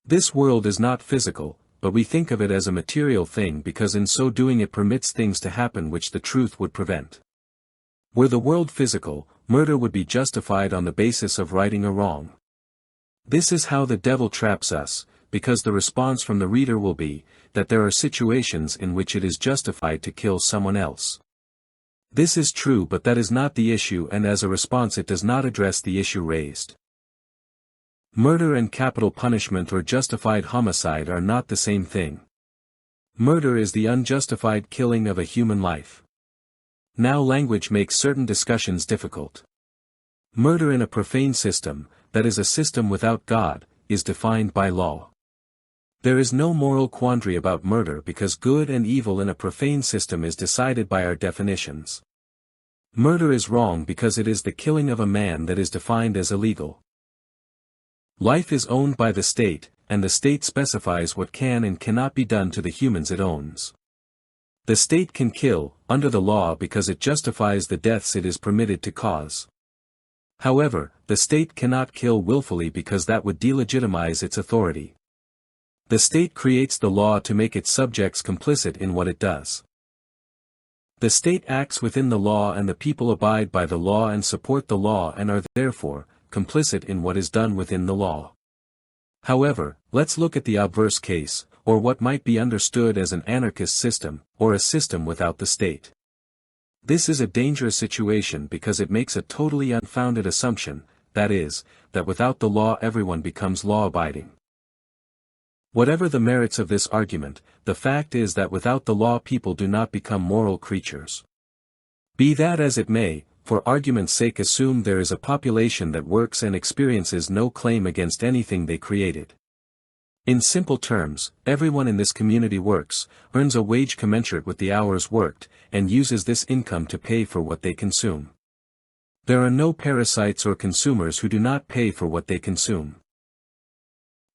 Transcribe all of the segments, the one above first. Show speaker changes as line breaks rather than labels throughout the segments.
This world is not physical, but we think of it as a material thing because in so doing it permits things to happen which the truth would prevent. Were the world physical, murder would be justified on the basis of righting a wrong. This is how the devil traps us, because the response from the reader will be, that there are situations in which it is justified to kill someone else. This is true, but that is not the issue, and as a response it does not address the issue raised. Murder and capital punishment or justified homicide are not the same thing. Murder is the unjustified killing of a human life. Now language makes certain discussions difficult. Murder in a profane system, that is a system without God, is defined by law. There is no moral quandary about murder because good and evil in a profane system is decided by our definitions. Murder is wrong because it is the killing of a man that is defined as illegal. Life is owned by the state, and the state specifies what can and cannot be done to the humans it owns. The state can kill, under the law, because it justifies the deaths it is permitted to cause. However, the state cannot kill willfully because that would delegitimize its authority. The state creates the law to make its subjects complicit in what it does. The state acts within the law and the people abide by the law and support the law and are therefore complicit in what is done within the law. However, let's look at the obverse case, or what might be understood as an anarchist system, or a system without the state. This is a dangerous situation because it makes a totally unfounded assumption, that is, that without the law everyone becomes law-abiding. Whatever the merits of this argument, the fact is that without the law people do not become moral creatures. Be that as it may, for argument's sake assume there is a population that works and experiences no claim against anything they created. In simple terms, everyone in this community works, earns a wage commensurate with the hours worked, and uses this income to pay for what they consume. There are no parasites or consumers who do not pay for what they consume.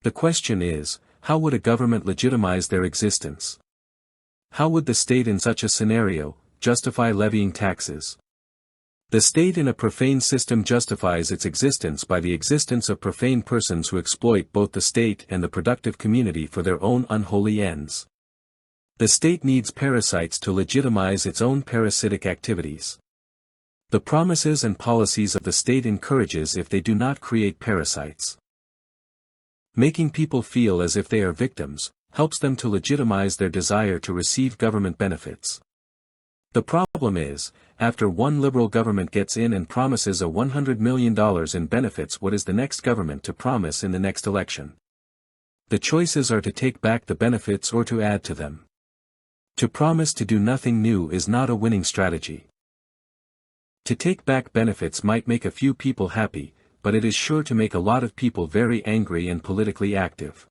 The question is, how would a government legitimize their existence? How would the state in such a scenario justify levying taxes? The state in a profane system justifies its existence by the existence of profane persons who exploit both the state and the productive community for their own unholy ends. The state needs parasites to legitimize its own parasitic activities. The promises and policies of the state encourages if they do not create parasites. Making people feel as if they are victims, helps them to legitimize their desire to receive government benefits. The problem is, after one liberal government gets in and promises a $100 million in benefits, what is the next government to promise in the next election? The choices are to take back the benefits or to add to them. To promise to do nothing new is not a winning strategy. To take back benefits might make a few people happy, but it is sure to make a lot of people very angry and politically active.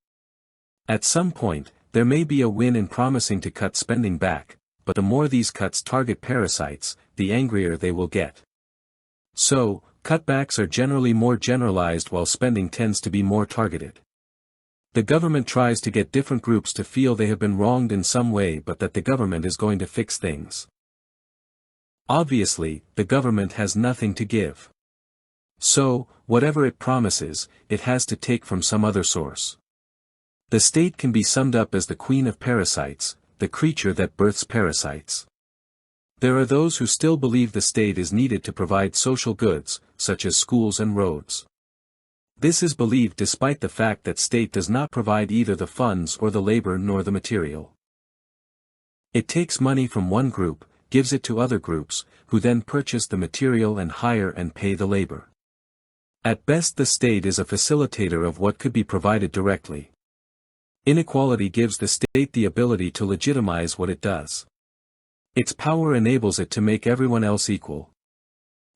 At some point, there may be a win in promising to cut spending back, but the more these cuts target parasites, the angrier they will get. So, cutbacks are generally more generalized while spending tends to be more targeted. The government tries to get different groups to feel they have been wronged in some way but that the government is going to fix things. Obviously, the government has nothing to give. So, whatever it promises, it has to take from some other source. The state can be summed up as the queen of parasites, the creature that births parasites. There are those who still believe the state is needed to provide social goods, such as schools and roads. This is believed despite the fact that state does not provide either the funds or the labor nor the material. It takes money from one group, gives it to other groups, who then purchase the material and hire and pay the labor. At best the state is a facilitator of what could be provided directly. Inequality gives the state the ability to legitimize what it does. Its power enables it to make everyone else equal.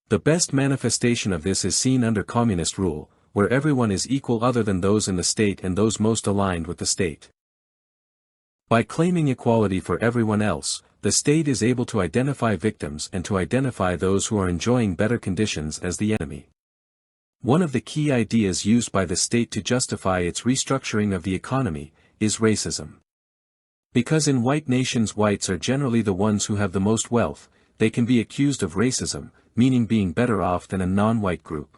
The best manifestation of this is seen under communist rule, where everyone is equal other than those in the state and those most aligned with the state. By claiming equality for everyone else, the state is able to identify victims and to identify those who are enjoying better conditions as the enemy. One of the key ideas used by the state to justify its restructuring of the economy is racism. Because in white nations whites are generally the ones who have the most wealth, they can be accused of racism, meaning being better off than a non-white group.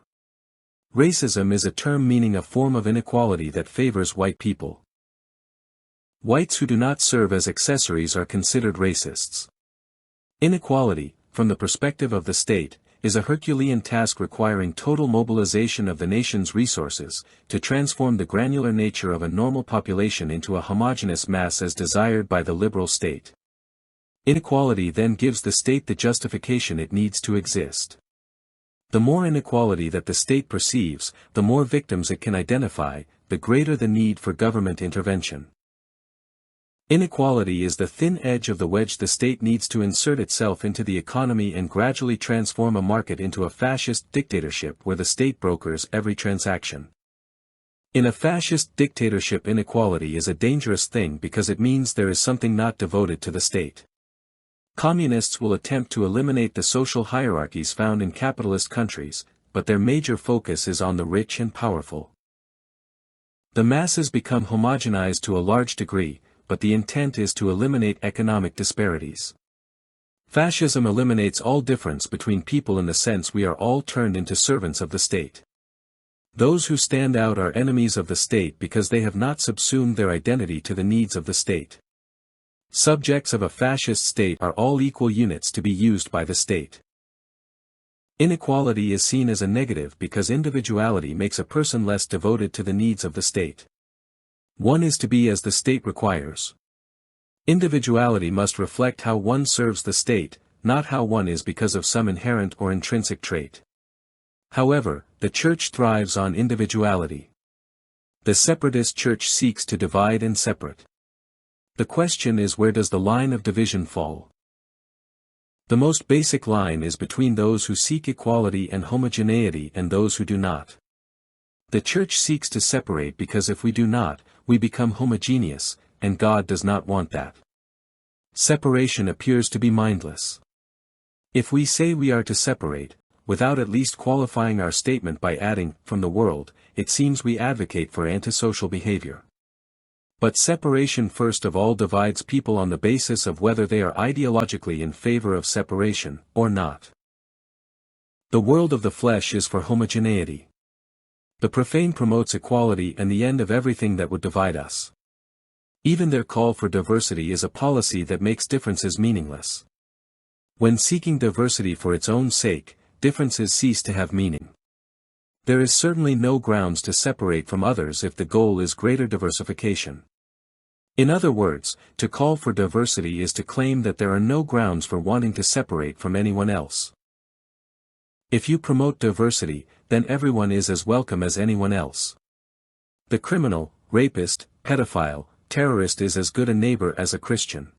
Racism is a term meaning a form of inequality that favors white people. Whites who do not serve as accessories are considered racists. Inequality, from the perspective of the state, is a Herculean task requiring total mobilization of the nation's resources, to transform the granular nature of a normal population into a homogeneous mass as desired by the liberal state. Inequality then gives the state the justification it needs to exist. The more inequality that the state perceives, the more victims it can identify, the greater the need for government intervention. Inequality is the thin edge of the wedge the state needs to insert itself into the economy and gradually transform a market into a fascist dictatorship where the state brokers every transaction. In a fascist dictatorship, inequality is a dangerous thing because it means there is something not devoted to the state. Communists will attempt to eliminate the social hierarchies found in capitalist countries, but their major focus is on the rich and powerful. The masses become homogenized to a large degree, but the intent is to eliminate economic disparities. Fascism eliminates all difference between people in the sense we are all turned into servants of the state. Those who stand out are enemies of the state because they have not subsumed their identity to the needs of the state. Subjects of a fascist state are all equal units to be used by the state. Inequality is seen as a negative because individuality makes a person less devoted to the needs of the state. One is to be as the state requires. Individuality must reflect how one serves the state, not how one is because of some inherent or intrinsic trait. However, the church thrives on individuality. The separatist church seeks to divide and separate. The question is, where does the line of division fall? The most basic line is between those who seek equality and homogeneity and those who do not. The church seeks to separate because if we do not, we become homogeneous, and God does not want that. Separation appears to be mindless. If we say we are to separate, without at least qualifying our statement by adding, from the world, it seems we advocate for antisocial behavior. But separation first of all divides people on the basis of whether they are ideologically in favor of separation, or not. The world of the flesh is for homogeneity. The profane promotes equality and the end of everything that would divide us. Even their call for diversity is a policy that makes differences meaningless. When seeking diversity for its own sake, differences cease to have meaning. There is certainly no grounds to separate from others if the goal is greater diversification. In other words, to call for diversity is to claim that there are no grounds for wanting to separate from anyone else. If you promote diversity, then everyone is as welcome as anyone else. The criminal, rapist, pedophile, terrorist is as good a neighbor as a Christian.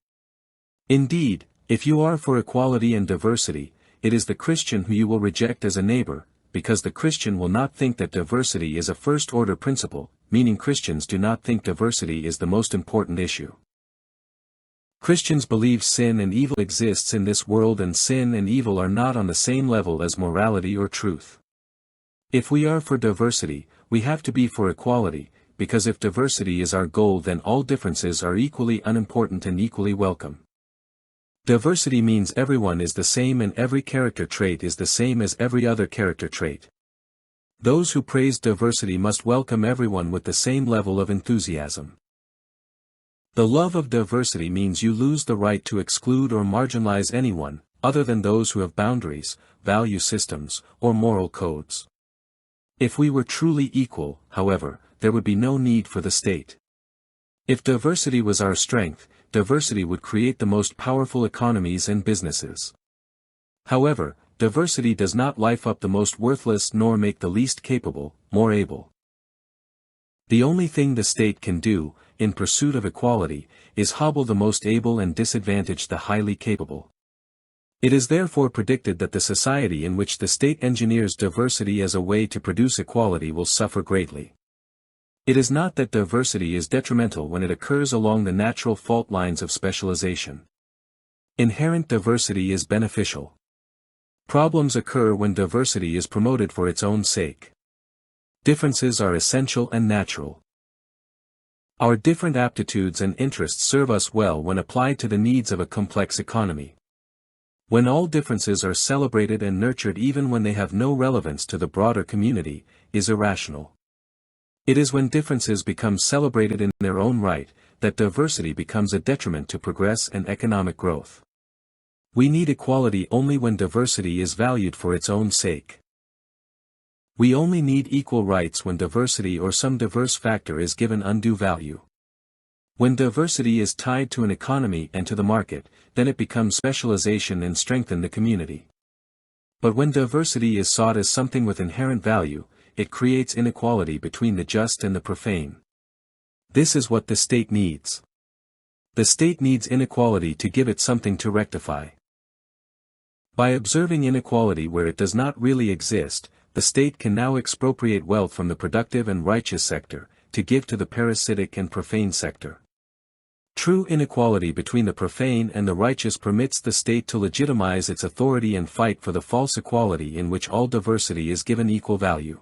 Indeed, if you are for equality and diversity, it is the Christian who you will reject as a neighbor, because the Christian will not think that diversity is a first-order principle, meaning Christians do not think diversity is the most important issue. Christians believe sin and evil exists in this world and sin and evil are not on the same level as morality or truth. If we are for diversity, we have to be for equality, because if diversity is our goal then all differences are equally unimportant and equally welcome. Diversity means everyone is the same and every character trait is the same as every other character trait. Those who praise diversity must welcome everyone with the same level of enthusiasm. The love of diversity means you lose the right to exclude or marginalize anyone, other than those who have boundaries, value systems, or moral codes. If we were truly equal, however, there would be no need for the state. If diversity was our strength, diversity would create the most powerful economies and businesses. However, diversity does not life up the most worthless nor make the least capable, more able. The only thing the state can do, in pursuit of equality, is hobble the most able and disadvantage the highly capable. It is therefore predicted that the society in which the state engineers diversity as a way to produce equality will suffer greatly. It is not that diversity is detrimental when it occurs along the natural fault lines of specialization. Inherent diversity is beneficial. Problems occur when diversity is promoted for its own sake. Differences are essential and natural. Our different aptitudes and interests serve us well when applied to the needs of a complex economy. When all differences are celebrated and nurtured even when they have no relevance to the broader community, is irrational. It is when differences become celebrated in their own right, that diversity becomes a detriment to progress and economic growth. We need equality only when diversity is valued for its own sake. We only need equal rights when diversity or some diverse factor is given undue value. When diversity is tied to an economy and to the market, then it becomes specialization and strengthens the community. But when diversity is sought as something with inherent value, it creates inequality between the just and the profane. This is what the state needs. The state needs inequality to give it something to rectify. By observing inequality where it does not really exist, the state can now expropriate wealth from the productive and righteous sector, to give to the parasitic and profane sector. True inequality between the profane and the righteous permits the state to legitimize its authority and fight for the false equality in which all diversity is given equal value.